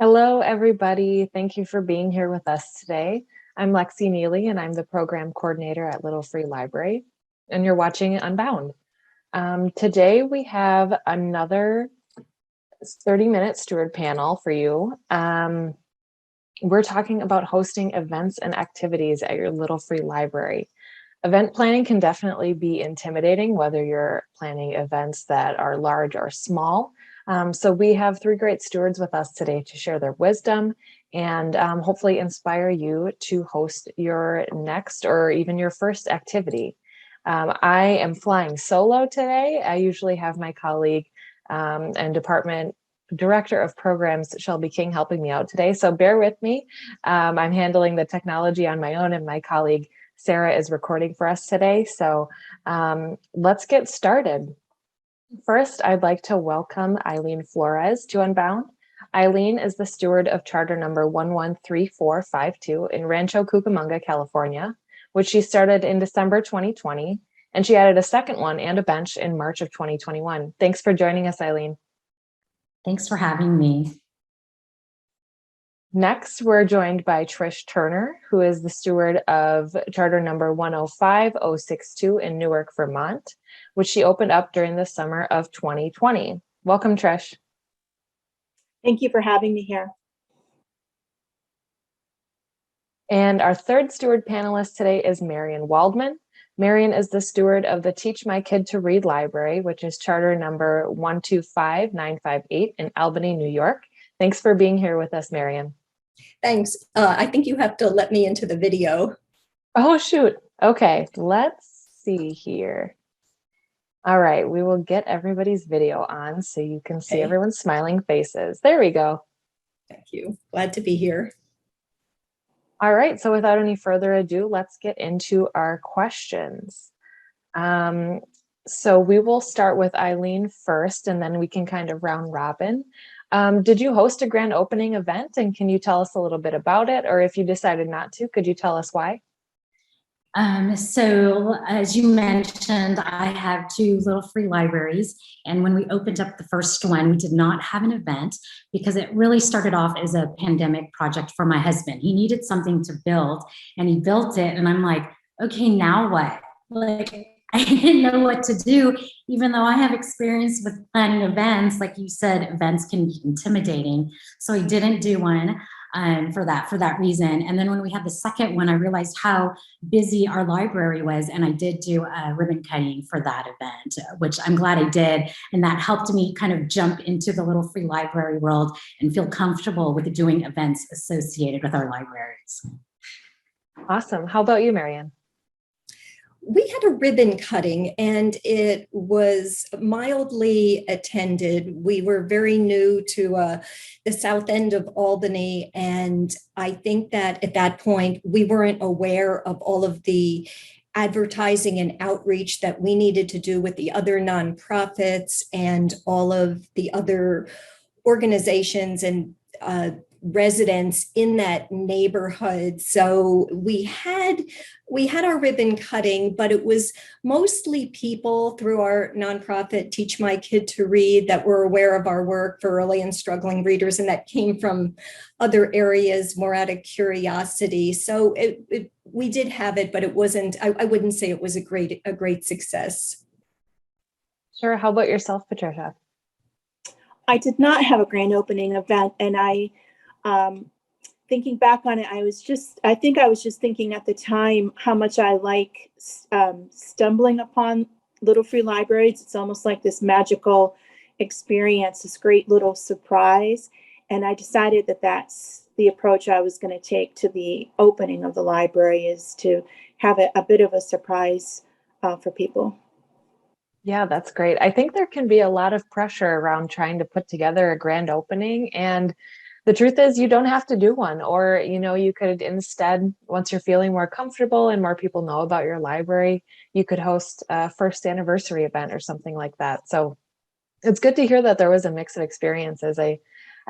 Hello, everybody. Thank you for being here with us today. I'm Lexie Neeley, and I'm the program coordinator at Little Free Library, and you're watching Unbound. Today, we have another 30-minute steward panel for you. We're talking about hosting events and activities at your Little Free Library. Event planning can definitely be intimidating, whether you're planning events that are large or small. So we have three great stewards with us today to share their wisdom and hopefully inspire you to host your next or even your first activity. I am flying solo today. I usually have my colleague and department director of programs, Shelby King, helping me out today. So bear with me. I'm handling the technology on my own, and my colleague Sarah is recording for us today. So let's get started. First, I'd like to welcome Aileen Flores to Unbound. Aileen is the steward of charter number 113452 in Rancho Cucamonga, California, which she started in December 2020, and she added a second one and a bench in March of 2021. Thanks for joining us, Aileen. Thanks for having me. Next, we're joined by Patricia Turner, who is the steward of charter number 105062 in Newark, Vermont, which she opened up during the summer of 2020. Welcome, Trish. Thank you for having me here. And our third steward panelist today is Marion Waldman. Marion is the steward of the Teach My Kid to Read Library, which is charter number 125958 in Albany, New York. Thanks for being here with us, Marion. Thanks. I think you have to let me into the video. Oh, shoot. Okay, let's see here. All right, we will get everybody's video on so you can see everyone's smiling faces. There we go. Thank you. Glad to be here. All right, so without any further ado, let's get into our questions. So we will start with Aileen first, and then we can kind of round robin. Did you host a grand opening event, and can you tell us a little bit about it? Or if you decided not to, could you tell us why? So as you mentioned, I have two Little Free Libraries. And when we opened up the first one, we did not have an event because it really started off as a pandemic project for my husband. He needed something to build and he built it. And I'm like, okay, now what? Like, I didn't know what to do, even though I have experience with planning events. Like you said, events can be intimidating. So I didn't do one for that reason. And then when we had the second one, I realized how busy our library was. And I did do a ribbon cutting for that event, which I'm glad I did. And that helped me kind of jump into the Little Free Library world and feel comfortable with doing events associated with our libraries. Awesome. How about you, Marion? We had a ribbon cutting and it was mildly attended. We were very new to the south end of Albany. And I think that at that point, we weren't aware of all of the advertising and outreach that we needed to do with the other nonprofits and all of the other organizations and residents in that neighborhood. So we had our ribbon cutting, but it was mostly people through our nonprofit Teach My Kid to Read that were aware of our work for early and struggling readers, and that came from other areas more out of curiosity. So we did have it, but it wasn't, I wouldn't say it was a great success. Sure. How about yourself, Patricia? I did not have a grand opening event, and thinking back on it, I think I was just thinking at the time how much I like stumbling upon Little Free Libraries. It's almost like this magical experience, this great little surprise. And I decided that that's the approach I was going to take to the opening of the library, is to have a bit of a surprise for people. Yeah, that's great. I think there can be a lot of pressure around trying to put together a grand opening, and the truth is you don't have to do one, or, you could instead, once you're feeling more comfortable and more people know about your library, you could host a first anniversary event or something like that. So it's good to hear that there was a mix of experiences. I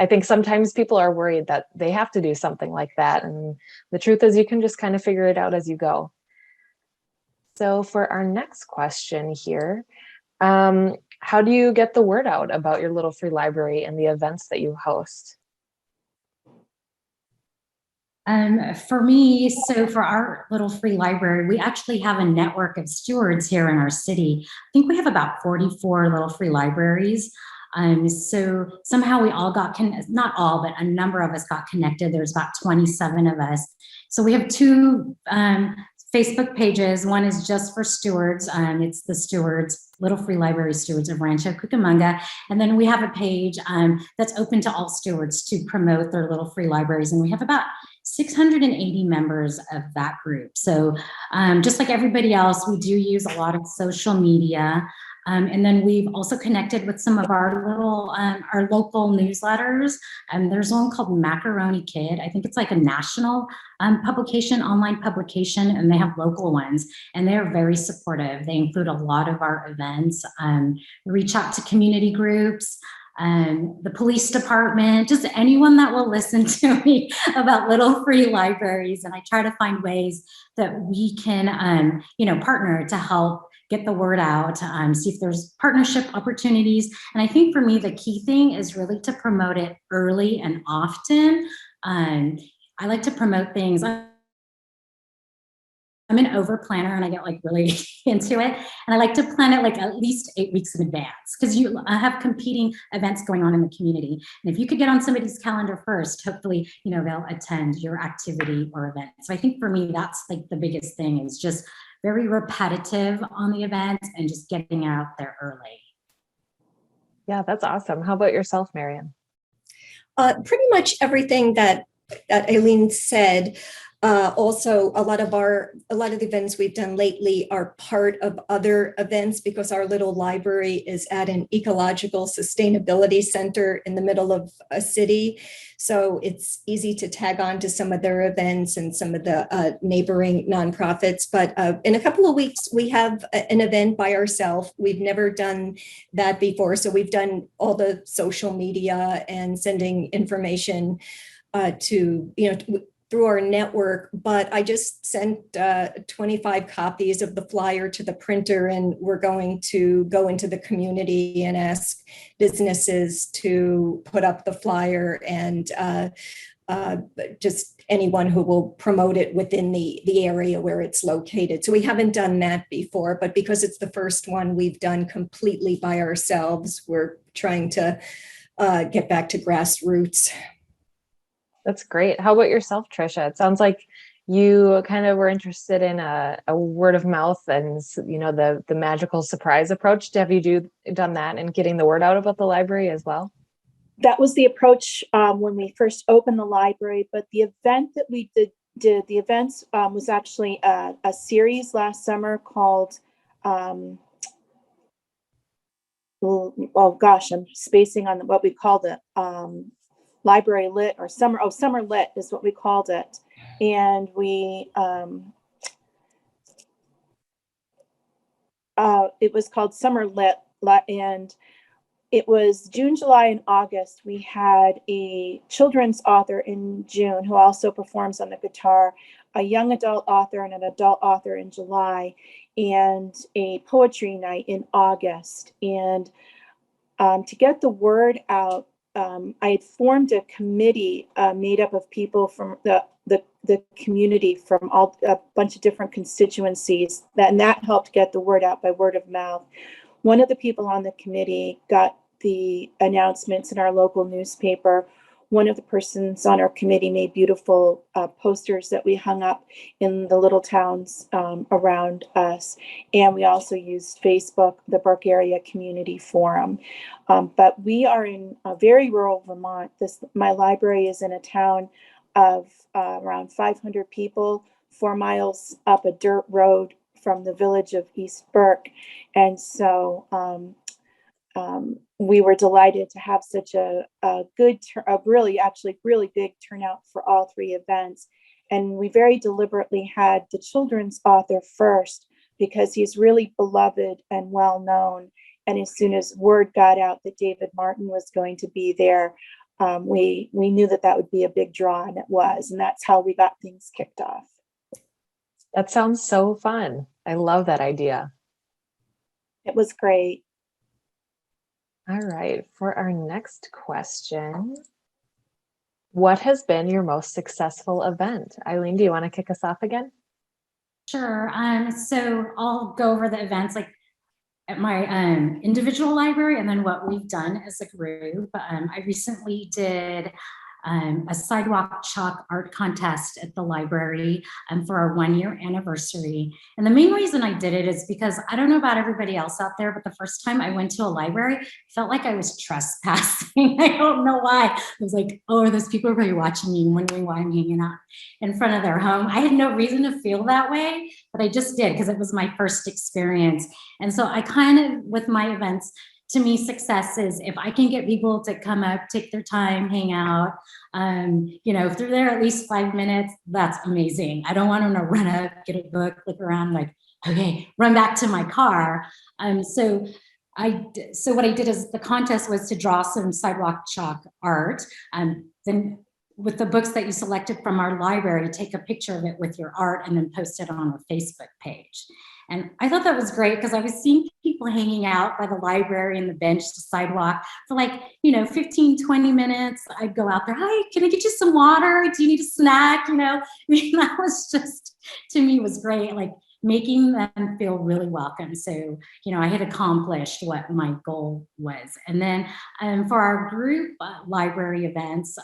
think sometimes people are worried that they have to do something like that. And the truth is you can just kind of figure it out as you go. So for our next question here, how do you get the word out about your Little Free Library and the events that you host? For me, so for our little free library, we actually have a network of stewards here in our city. I think we have about 44 little free libraries. So somehow we all got, not all, but a number of us got connected. There's about 27 of us. So we have two Facebook pages. One is just for stewards. It's the stewards, Little Free Library Stewards of Rancho Cucamonga. And then we have a page that's open to all stewards to promote their little free libraries. And we have about 680 members of that group. So just like everybody else, we do use a lot of social media. And then we've also connected with some of our our local newsletters. There's one called Macaroni Kid. I think it's like a national publication, online publication, and they have local ones, and they're very supportive. They include a lot of our events, reach out to community groups, the police department, just anyone that will listen to me about little free libraries. And I try to find ways that we can, partner to help get the word out, see if there's partnership opportunities. And I think for me, the key thing is really to promote it early and often. I like to promote things. I'm an over planner and I get like really into it. And I like to plan it like at least 8 weeks in advance because you have competing events going on in the community. And if you could get on somebody's calendar first, hopefully, they'll attend your activity or event. So I think for me, that's like the biggest thing is just very repetitive on the events and just getting out there early. Yeah, that's awesome. How about yourself, Marion? Pretty much everything that Aileen said. Also, a lot of the events we've done lately are part of other events because our little library is at an ecological sustainability center in the middle of a city. So it's easy to tag on to some of their events and some of the neighboring nonprofits. But in a couple of weeks, we have an event by ourselves. We've never done that before. So we've done all the social media and sending information through our network, but I just sent 25 copies of the flyer to the printer, and we're going to go into the community and ask businesses to put up the flyer and just anyone who will promote it within the area where it's located. So we haven't done that before, but because it's the first one we've done completely by ourselves, we're trying to get back to grassroots. That's great. How about yourself, Tricia? It sounds like you kind of were interested in a word of mouth and, the magical surprise approach. Have you done that and getting the word out about the library as well? That was the approach when we first opened the library, but the event that we did the events was actually a series last summer called, I'm spacing on what we called it. Library Lit or Summer Lit is what we called it. And we, it was called Summer Lit, and it was June, July, and August. We had a children's author in June who also performs on the guitar, a young adult author and an adult author in July, and a poetry night in August. And to get the word out, I had formed a committee made up of people from the community from a bunch of different constituencies, and that helped get the word out by word of mouth. One of the people on the committee got the announcements in our local newspaper. One of the persons on our committee made beautiful posters that we hung up in the little towns around us. And we also used Facebook, the Burke Area Community Forum. But we are in a very rural Vermont. My library is in a town of around 500 people, 4 miles up a dirt road from the village of East Burke. And so we were delighted to have such a really big turnout for all 3 events. And we very deliberately had the children's author first because he's really beloved and well known. And as soon as word got out that David Martin was going to be there, we knew that would be a big draw, and it was. And that's how we got things kicked off. That sounds so fun. I love that idea. It was great. All right, for our next question, What has been your most successful event? Aileen, do you want to kick us off again? Sure. So I'll go over the events like at my individual library and then what we've done as a group. I recently did a sidewalk chalk art contest at the library for our 1-year anniversary. And the main reason I did it is because I don't know about everybody else out there, but the first time I went to a library, I felt like I was trespassing. I don't know why. I was like, oh, those people are probably watching me and wondering why I'm hanging out in front of their home. I had no reason to feel that way, but I just did because it was my first experience. And so I kind of, with my events, to me, success is if I can get people to come up, take their time, hang out, if they're there at least 5 minutes, that's amazing. I don't want them to run up, get a book, look around like, okay, run back to my car. So what I did is the contest was to draw some sidewalk chalk art. Then with the books that you selected from our library, take a picture of it with your art and then post it on our Facebook page. And I thought that was great because I was seeing people hanging out by the library and the bench, the sidewalk for 15, 20 minutes. I'd go out there, hi, can I get you some water? Do you need a snack? That was just, to me, was great. Like making them feel really welcome. So, I had accomplished what my goal was. And then for our group library events,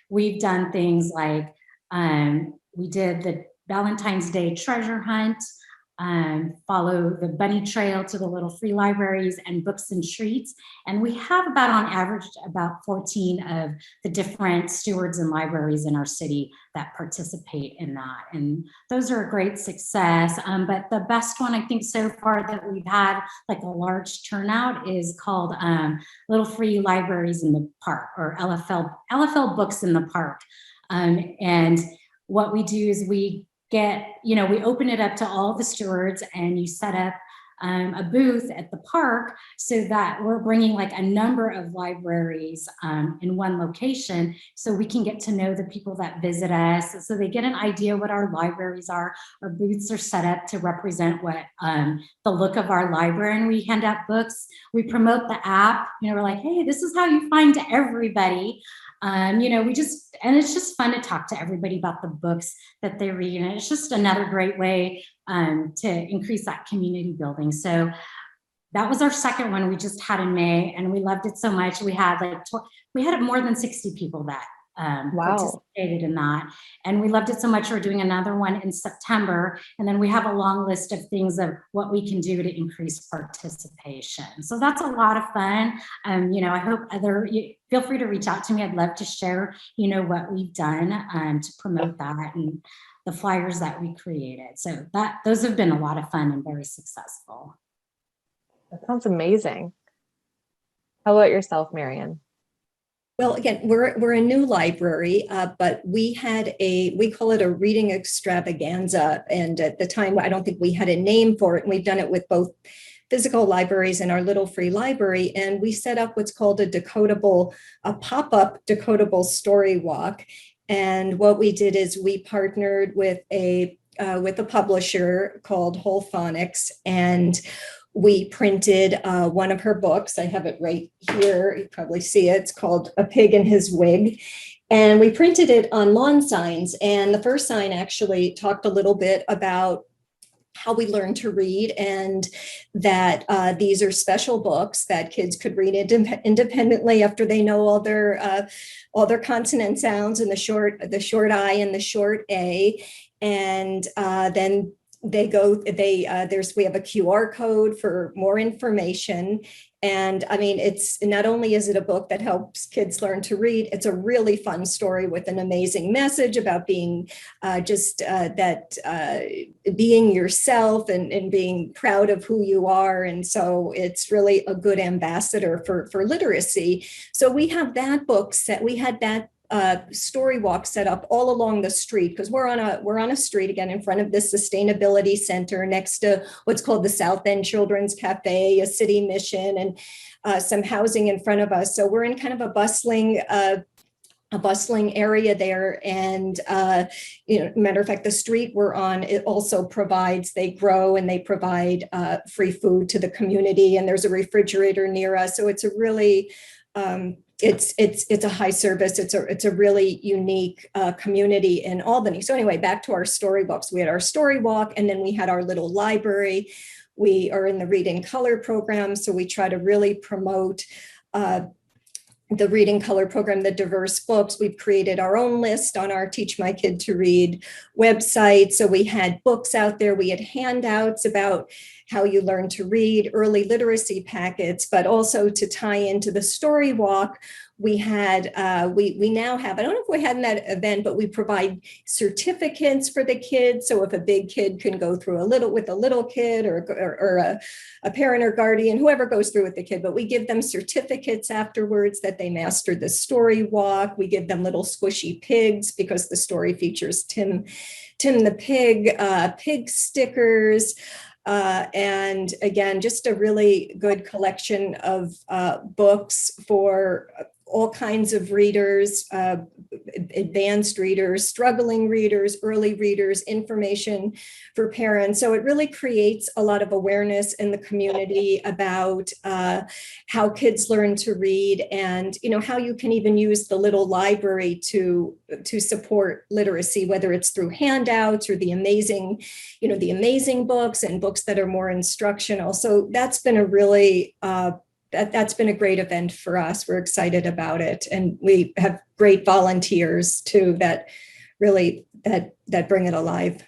we've done things like we did the Valentine's Day treasure hunt, follow the bunny trail to the little free libraries and books and treats. And we have about on average about 14 of the different stewards and libraries in our city that participate in that. And those are a great success. But the best one I think so far that we've had like a large turnout is called Little Free Libraries in the Park, or LFL Books in the Park. And what we do is we open it up to all the stewards and you set up a booth at the park so that we're bringing like a number of libraries in one location so we can get to know the people that visit us, so they get an idea what our libraries are. Our booths are set up to represent what the look of our library, and we hand out books. We promote the app. We're like, hey, this is how you find everybody. And it's just fun to talk to everybody about the books that they read. And it's just another great way to increase that community building. So that was our second one we just had in May, and we loved it so much. We had more than 60 people that participated in that. And we loved it so much. We're doing another one in September. And then we have a long list of things of what we can do to increase participation. So that's a lot of fun. I hope feel free to reach out to me. I'd love to share, what we've done to promote that and the flyers that we created. So those have been a lot of fun and very successful. That sounds amazing. How about yourself, Marion? Well, again, we're a new library, but we call it a reading extravaganza. And at the time, I don't think we had a name for it. And we've done it with both physical libraries and our little free library. And we set up what's called a pop-up decodable story walk. And what we did is we partnered with a publisher called Whole Phonics, and we printed one of her books. I have it right here. You probably see it. It's called A Pig and His Wig. And we printed it on lawn signs. And the first sign actually talked a little bit about how we learn to read, and that these are special books that kids could read independently after they know all their consonant sounds and the short I and the short A. And then we have a QR code for more information. And I mean, it's not only is it a book that helps kids learn to read, it's a really fun story with an amazing message about being being yourself and being proud of who you are. And so it's really a good ambassador for literacy. So we have that book set. We had that story walk set up all along the street, because we're on a street again in front of this sustainability center next to what's called the South End Children's Cafe, a city mission, and some housing in front of us. So we're in kind of a bustling area there. And matter of fact, the street we're on, it also they grow and they provide free food to the community, and there's a refrigerator near us. So it's a really it's a high service. It's a really unique community in Albany. So anyway, back to our storybooks. We had our story walk, and then we had our little library. We are in the Read in Color program, so we try to really promote the Read in Color program, the diverse books. We've created our own list on our Teach My Kid to Read website. So we had books out there. We had handouts about how you learn to read, early literacy packets, but also to tie into the story walk. We had, we now have, I don't know if we had in that event, but we provide certificates for the kids. So if a big kid can go through with a little kid or a parent or guardian, whoever goes through with the kid, but we give them certificates afterwards that they mastered the story walk. We give them little squishy pigs because the story features Tim the pig, pig stickers. And again, just a really good collection of books for all kinds of readers, advanced readers, struggling readers, early readers, information for parents. So it really creates a lot of awareness in the community about how kids learn to read, and how you can even use the little library to support literacy, whether it's through handouts or the amazing books and books that are more instructional. So that's been a really that's been a great event for us. We're excited about it. And we have great volunteers too that really that bring it alive.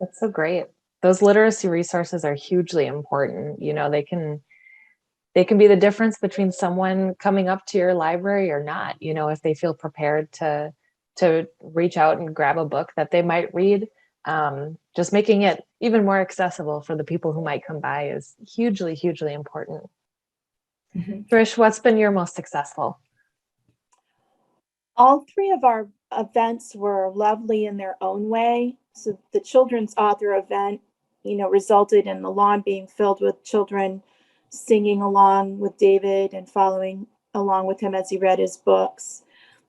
That's so great. Those literacy resources are hugely important. They can be the difference between someone coming up to your library or not. If they feel prepared to reach out and grab a book that they might read. Just making it even more accessible for the people who might come by is hugely, hugely important. Mm-hmm. Trish, what's been your most successful? All three of our events were lovely in their own way. So the children's author event, resulted in the lawn being filled with children singing along with David and following along with him as he read his books.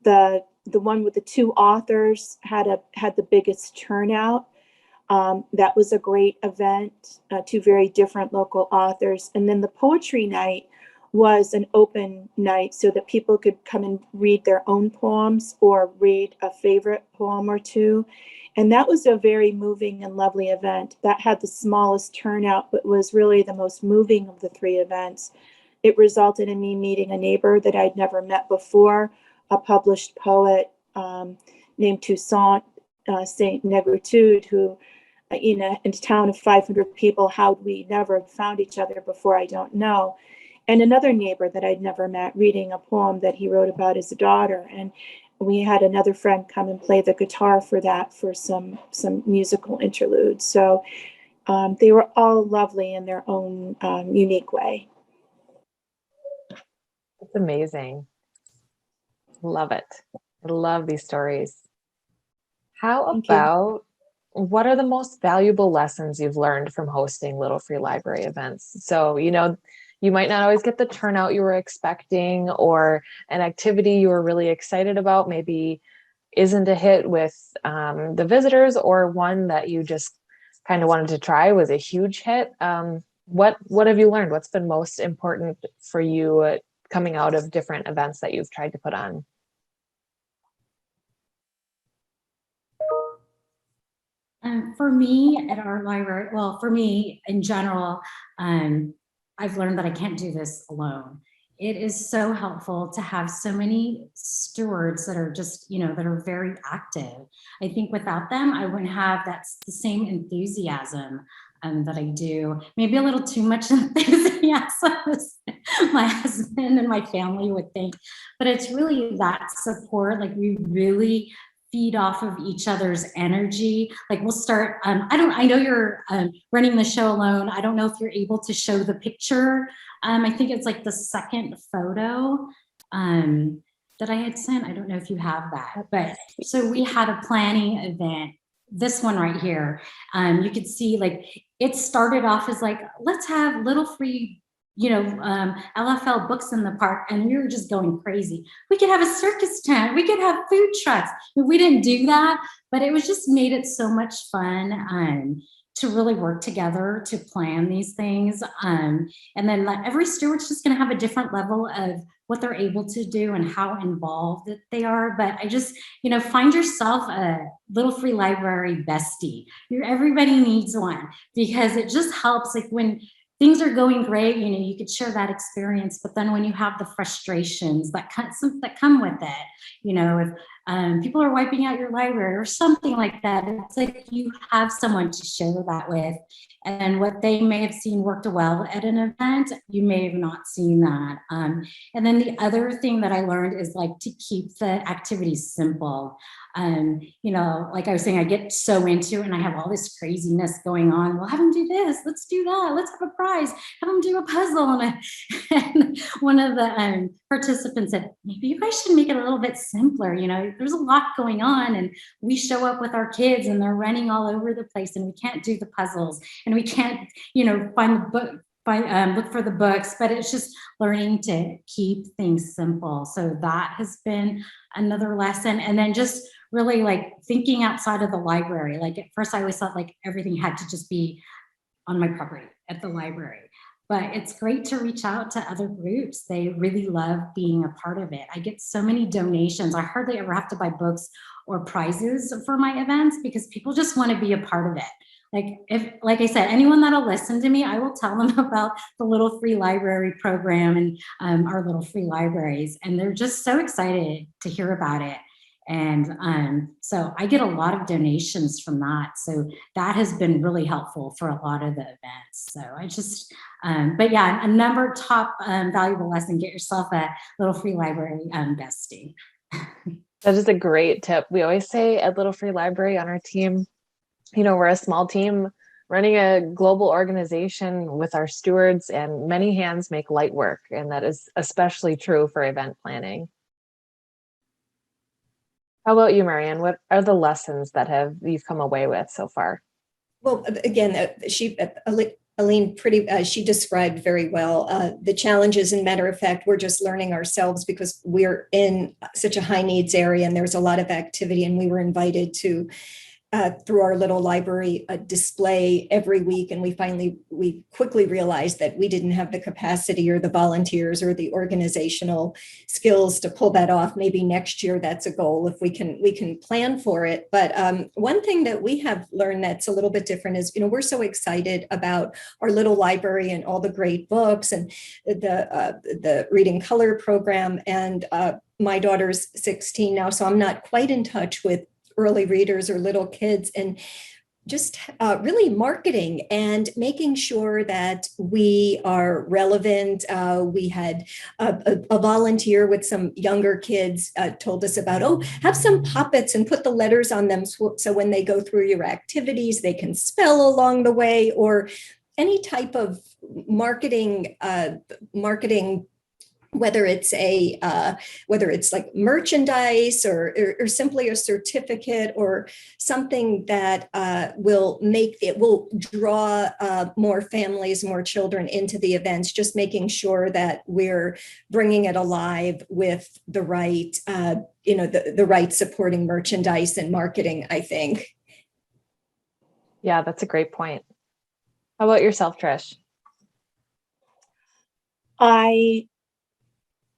The one with the two authors had the biggest turnout. That was a great event, two very different local authors. And then the poetry night was an open night so that people could come and read their own poems or read a favorite poem or two. And that was a very moving and lovely event. That had the smallest turnout, but was really the most moving of the three events. It resulted in me meeting a neighbor that I'd never met before, a published poet named Toussaint Saint Negritude, who in a town of 500 people, how we never found each other before, I don't know. And another neighbor that I'd never met reading a poem that he wrote about his daughter. And we had another friend come and play the guitar for some musical interludes. So they were all lovely in their own unique way. It's amazing. Love it. I love these stories. How about, what are the most valuable lessons you've learned from hosting Little Free Library events? So, you might not always get the turnout you were expecting, or an activity you were really excited about maybe isn't a hit with the visitors, or one that you just kind of wanted to try was a huge hit. What have you learned? What's been most important for you coming out of different events that you've tried to put on? For me at our library, well, for me in general, I've learned that I can't do this alone. It is so helpful to have so many stewards that are just, that are very active. I think without them, I wouldn't have the same enthusiasm that I do. Maybe a little too much enthusiasm, as my husband and my family would think. But it's really that support. Like, we really feed off of each other's energy. Like, we'll start, I know you're running the show alone. I don't know if you're able to show the picture. I think it's like the second photo that I had sent. I don't know if you have that, but so we had a planning event, this one right here. You could see, like, it started off as like, let's have Little Free LFL books in the park, and we were just going crazy. We could have a circus tent, we could have food trucks. We didn't do that, but it was just made it so much fun to really work together to plan these things. And then every steward's just going to have a different level of what they're able to do and how involved they are. But I just, find yourself a little free library bestie. Everybody needs one, because it just helps. Like when things are going great, you could share that experience. But then when you have the frustrations that come with it, if people are wiping out your library or something like that, it's like you have someone to share that with. And what they may have seen worked well at an event, you may have not seen that. And then the other thing that I learned is like to keep the activities simple. Like I was saying, I get so into it and I have all this craziness going on. Well, have them do this, let's do that, let's have a prize, have them do a puzzle. And one of the participants said, maybe you guys should make it a little bit simpler. There's a lot going on and we show up with our kids and they're running all over the place and we can't do the puzzles and we can't, find the book. Look for the books, but it's just learning to keep things simple. So that has been another lesson. And then just really like thinking outside of the library. Like at first I always thought like everything had to just be on my property at the library, but it's great to reach out to other groups. They really love being a part of it. I get so many donations. I hardly ever have to buy books or prizes for my events because people just want to be a part of it. Like I said, anyone that'll listen to me, I will tell them about the Little Free Library program and our Little Free Libraries. And they're just so excited to hear about it. And so I get a lot of donations from that. So that has been really helpful for a lot of the events. So I just, but yeah, another top valuable lesson, get yourself a Little Free Library bestie. That is a great tip. We always say at Little Free Library on our team, we're a small team running a global organization with our stewards, and many hands make light work. And that is especially true for event planning. How about you, Marion? What are the lessons that you've come away with so far? Well, again, Aileen she described very well the challenges. And matter of fact, we're just learning ourselves because we're in such a high needs area and there's a lot of activity, and we were invited to through our little library display every week. And we quickly realized that we didn't have the capacity or the volunteers or the organizational skills to pull that off. Maybe next year that's a goal if we can plan for it. But one thing that we have learned that's a little bit different is, we're so excited about our little library and all the great books and the reading color program. And my daughter's 16 now, so I'm not quite in touch with early readers or little kids, and just really marketing and making sure that we are relevant. We had a volunteer with some younger kids told us about, have some puppets and put the letters on them so when they go through your activities, they can spell along the way, or any type of marketing whether it's like merchandise or simply a certificate or something that will draw more families, more children into the events, just making sure that we're bringing it alive with the right, the right supporting merchandise and marketing, I think. Yeah, that's a great point. How about yourself, Trish? I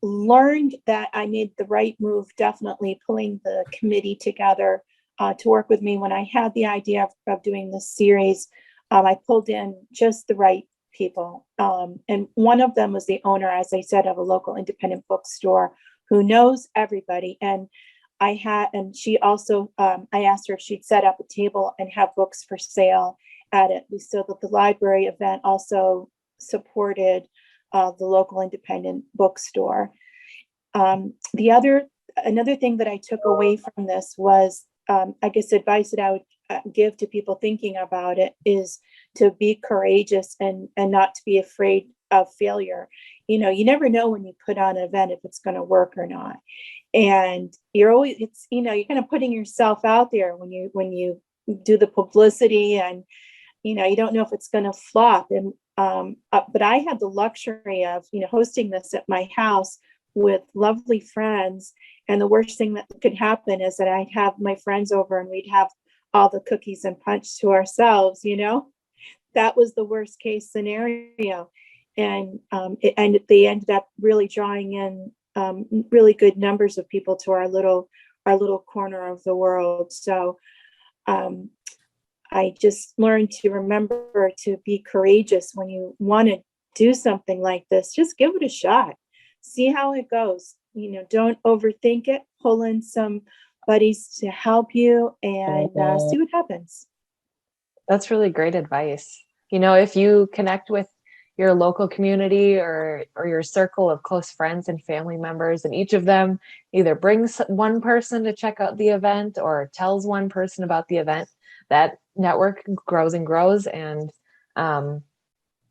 learned that I made the right move, definitely pulling the committee together to work with me. When I had the idea of doing this series, I pulled in just the right people. And one of them was the owner, as I said, of a local independent bookstore who knows everybody. And she also, I asked her if she'd set up a table and have books for sale at it, so that the library event also supported the local independent bookstore. Another thing that I took away from this was, I guess, advice that I would give to people thinking about it is to be courageous and not to be afraid of failure. You never know when you put on an event if it's going to work or not. And you're kind of putting yourself out there when you do the publicity, and you don't know if it's going to flop. And but I had the luxury of hosting this at my house with lovely friends, and the worst thing that could happen is that I'd have my friends over and we'd have all the cookies and punch to ourselves, that was the worst case scenario. And they ended up really drawing in really good numbers of people to our little corner of the world. So I just learned to remember to be courageous when you want to do something like this. Just give it a shot. See how it goes. Don't overthink it. Pull in some buddies to help you and see what happens. That's really great advice. If you connect with your local community or your circle of close friends and family members, and each of them either brings one person to check out the event or tells one person about the event, that network grows and grows. And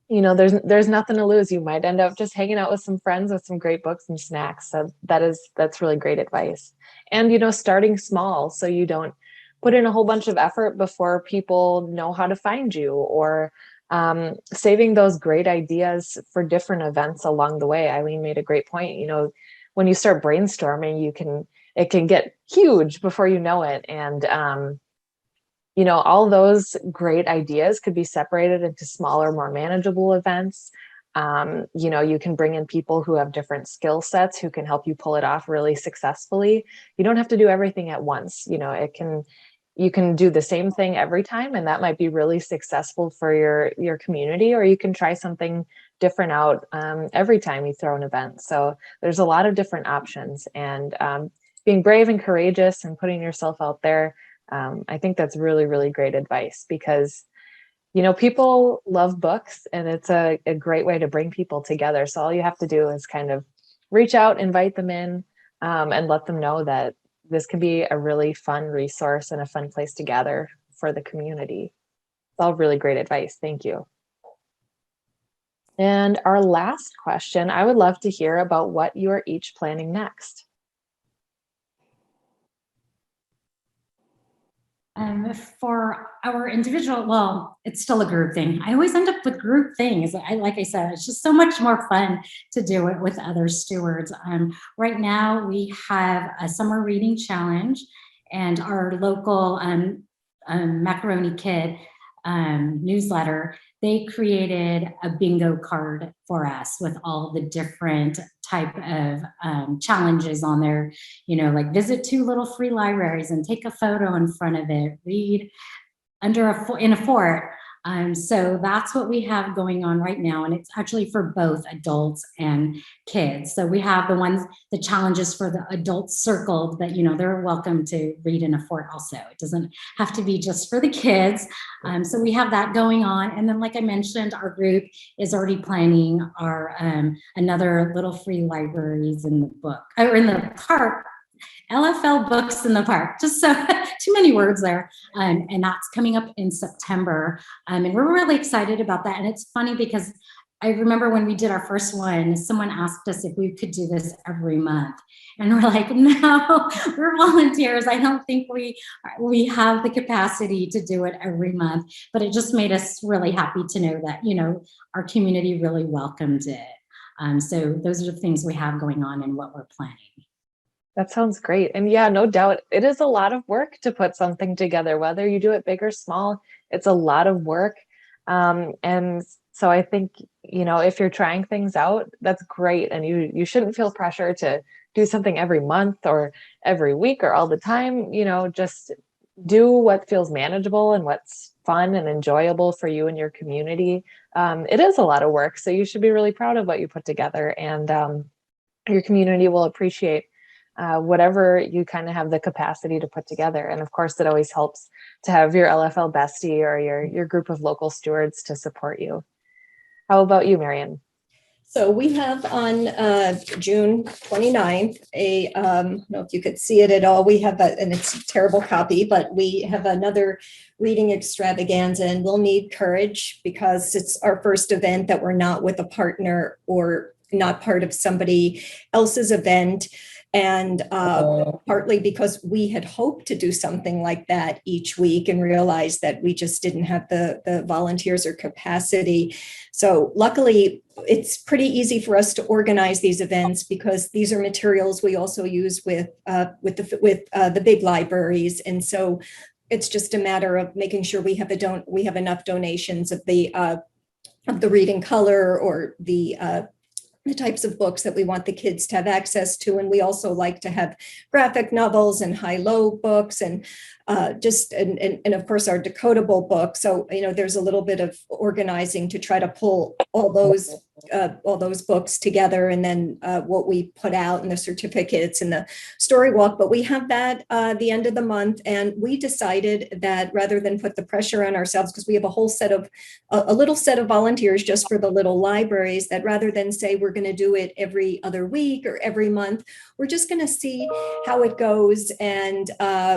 there's nothing to lose. You might end up just hanging out with some friends with some great books and snacks. So that's really great advice. And starting small, so you don't put in a whole bunch of effort before people know how to find you, or saving those great ideas for different events along the way. Aileen made a great point. When you start brainstorming, it can get huge before you know it. And all those great ideas could be separated into smaller, more manageable events. You can bring in people who have different skill sets who can help you pull it off really successfully. You don't have to do everything at once. You can do the same thing every time, and that might be really successful for your community, or you can try something different out every time you throw an event. So there's a lot of different options, and being brave and courageous and putting yourself out there. I think that's really, really great advice, because people love books, and it's a great way to bring people together. So all you have to do is kind of reach out, invite them in, and let them know that this can be a really fun resource and a fun place to gather for the community. It's all really great advice. Thank you. And our last question, I would love to hear about what you are each planning next. For our individual, well, it's still a group thing. I always end up with group things. Like I said, it's just so much more fun to do it with other stewards. Right now, we have a summer reading challenge, and our local Macaroni Kid newsletter, they created a bingo card for us with all the different type of challenges on there, like visit 2 little free libraries and take a photo in front of it, read in a fort. So that's what we have going on right now. And it's actually for both adults and kids. So we have the challenges for the adults circled that, they're welcome to read in a fort also. It doesn't have to be just for the kids. So we have that going on. And then, like I mentioned, our group is already planning our another little free libraries in the book, or in the park. LFL books in the park, just so too many words there. And that's coming up in September. And we're really excited about that. And it's funny because I remember when we did our first one, someone asked us if we could do this every month. And we're like, no, we're volunteers. I don't think we have the capacity to do it every month. But it just made us really happy to know that, our community really welcomed it. So those are the things we have going on and what we're planning. That sounds great. And yeah, no doubt, it is a lot of work to put something together, whether you do it big or small. It's a lot of work. And so I think, if you're trying things out, that's great. And you shouldn't feel pressure to do something every month or every week or all the time. Just do what feels manageable and what's fun and enjoyable for you and your community. It is a lot of work, so you should be really proud of what you put together, and your community will appreciate whatever you kind of have the capacity to put together. And of course, it always helps to have your LFL bestie or your group of local stewards to support you. How about you, Marion? So we have on June 29th, I don't know if you could see it at all. We have and it's a terrible copy, but we have another reading extravaganza, and we'll need courage because it's our first event that we're not with a partner or not part of somebody else's event. And partly because we had hoped to do something like that each week and realized that we just didn't have the volunteers or capacity. So luckily, it's pretty easy for us to organize these events because these are materials we also use with the big libraries. And so it's just a matter of making sure we have enough donations of the reading color or the types of books that we want the kids to have access to. And we also like to have graphic novels and high-low books and and of course our decodable book. So, there's a little bit of organizing to try to pull all those books together, and then what we put out in the certificates and the story walk. But we have that the end of the month, and we decided that rather than put the pressure on ourselves, because we have a little set of volunteers just for the little libraries, that rather than say we're going to do it every other week or every month, we're just going to see how it goes and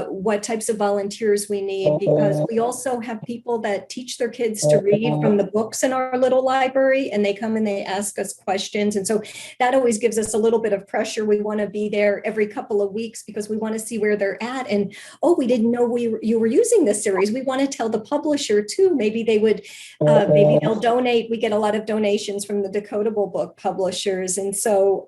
what types of volunteers we need, because we also have people that teach their kids to read from the books in our little library, and they come and they ask us questions. And so that always gives us a little bit of pressure. We want to be there every couple of weeks because we want to see where they're at. And, oh, we didn't know you were using this series. We want to tell the publisher too. Maybe they would, maybe they'll donate. We get a lot of donations from the decodable book publishers. And so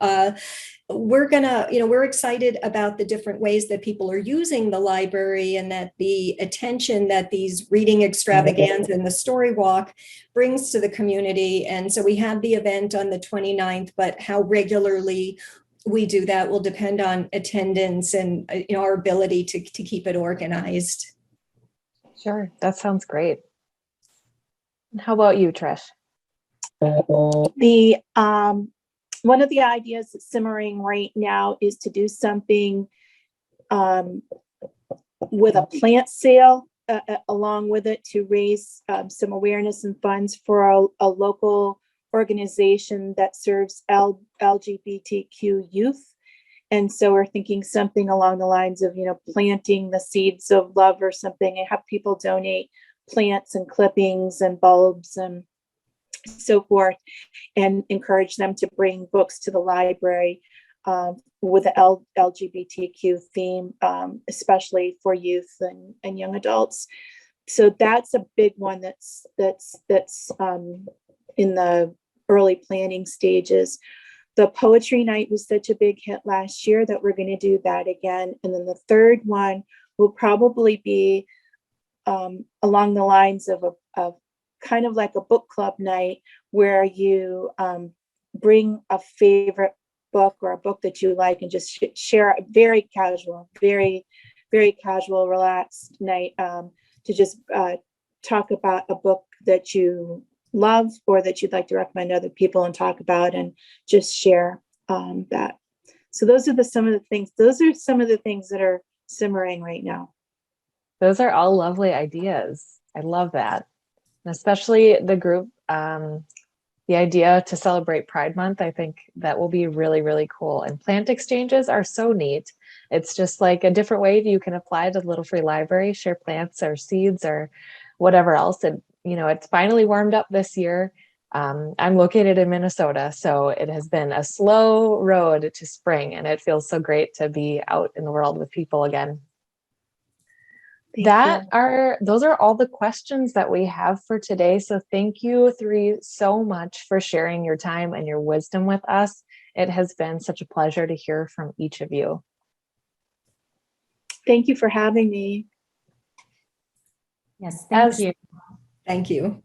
we're excited about the different ways that people are using the library, and that the attention that these reading extravaganza and the story walk brings to the community. And so we have the event on the 29th, but how regularly we do that will depend on attendance and our ability to keep it organized. Sure, that sounds great. How about you, Trish? One of the ideas that's simmering right now is to do something with a plant sale along with it, to raise some awareness and funds for a local organization that serves LGBTQ youth. And so we're thinking something along the lines of, planting the seeds of love or something, and have people donate plants and clippings and bulbs and so forth, and encourage them to bring books to the library with the LGBTQ theme, especially for youth and young adults. So that's a big one that's in the early planning stages. The poetry night was such a big hit last year that we're going to do that again. And then the third one will probably be along the lines of kind of like a book club night, where you bring a favorite book or a book that you like and just share a very casual, relaxed night to just talk about a book that you love or that you'd like to recommend other people and talk about, and just share that. So those are some of the things that are simmering right now. Those are all lovely ideas. I love that. And especially the group, the idea to celebrate Pride Month, I think that will be really, really cool. And plant exchanges are so neat. It's just like a different way you can apply to the Little Free Library, share plants or seeds or whatever else. And, it's finally warmed up this year. I'm located in Minnesota, so it has been a slow road to spring, and it feels so great to be out in the world with people again. Those are all the questions that we have for today. So thank you three so much for sharing your time and your wisdom with us. It has been such a pleasure to hear from each of you. Thank you for having me. Yes, thank you. Thank you.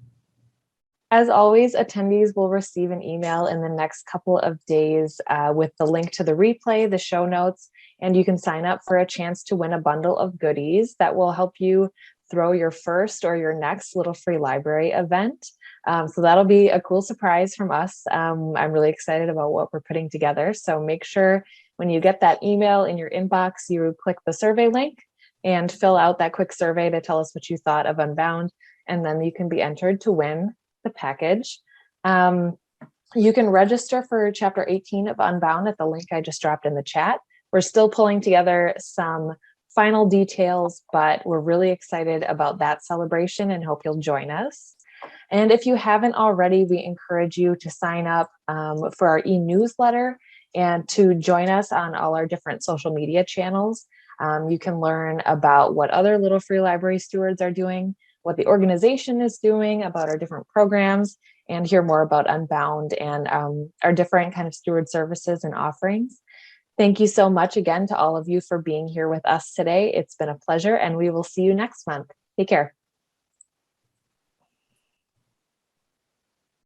As always, attendees will receive an email in the next couple of days with the link to the replay, the show notes, and you can sign up for a chance to win a bundle of goodies that will help you throw your first or your next Little Free Library event. So that'll be a cool surprise from us. I'm really excited about what we're putting together. So make sure when you get that email in your inbox, you click the survey link and fill out that quick survey to tell us what you thought of Unbound. And then you can be entered to win the package. You can register for chapter 18 of Unbound at the link I just dropped in the chat. We're still pulling together some final details, but we're really excited about that celebration and hope you'll join us. And if you haven't already, we encourage you to sign up for our e-newsletter and to join us on all our different social media channels. You can learn about what other Little Free Library stewards are doing, what the organization is doing, about our different programs, and hear more about Unbound and our different kind of steward services and offerings. Thank you so much again to all of you for being here with us today. It's been a pleasure, and we will see you next month. Take care.